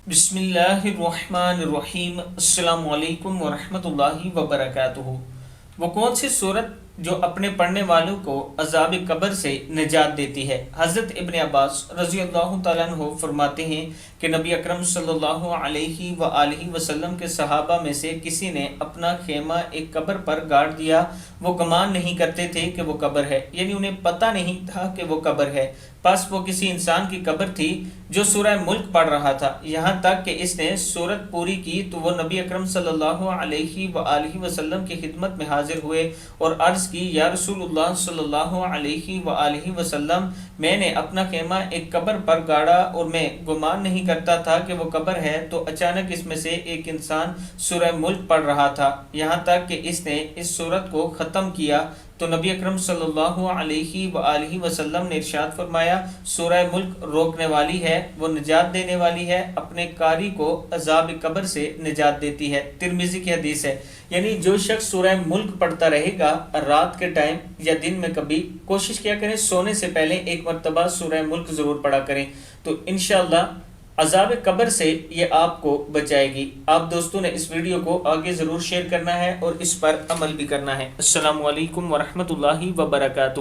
बिस्मिल्लाहिर्रहमानिर्रहीम। अस्सलामु अलैकुम वरहमतुल्लाहि वबरकातुहू। वो कौन सी सूरत जो अपने पढ़ने वालों को अजाब कब्र से निजात देती है? हज़रत इब्न अब्बास रज़ी अल्लाह तआला अन्हु फरमाते हैं कि नबी अकरम सल्लल्लाहु अलैहि व आलिहि वसल्लम के सहाबा में से किसी ने अपना खेमा एक कब्र पर गाड़ दिया। वो गुमान नहीं करते थे कि वो कब्र है, यानी उन्हें पता नहीं था कि वो कब्र है। पास वो किसी इंसान की कब्र थी जो सूरह मुल्क पढ़ रहा था। यहाँ तक कि इसने सूरत पूरी की तो वो नबी अकरम सल्लल्लाहु अलैहि व आलिहि वसल्लम की खिदमत में हाजिर हुए और अर्ज़ की, या रसूलुल्लाह सल्लल्लाहु अलैहि व आलिहि वसल्लम, मैंने अपना खेमा एक कब्र पर गाड़ा और मैं गुमान नहीं करता था कि वो कब्र है। तो अचानक इसमें से एक इंसान सूरह मुल्क पढ़ रहा था, यहाँ तक कि इसने इस सूरत को ख़त्म किया। तो नबी अकरम सल्लल्लाहु अलैहि व आलिहि वसल्लम ने इरशाद फरमाया, सूरह मुल्क रोकने वाली है, वो निजात देने वाली है, अपने कारी को अजाब कब्र से निजात देती है। तिरमिज़ी की हदीस है। यानी जो शख्स सूरह मुल्क पढ़ता रहेगा रात के टाइम या दिन में, कभी कोशिश किया करें सोने से पहले एक मरतबा सूरह मुल्क ज़रूर पढ़ा करें, तो इंशाअल्लाह अजाब कब्र से ये आपको बचाएगी। आप दोस्तों ने इस वीडियो को आगे ज़रूर शेयर करना है और इस पर अमल भी करना है। अस्सलामु अलैकुम वरहमतुल्लाहि वबरकातुहू।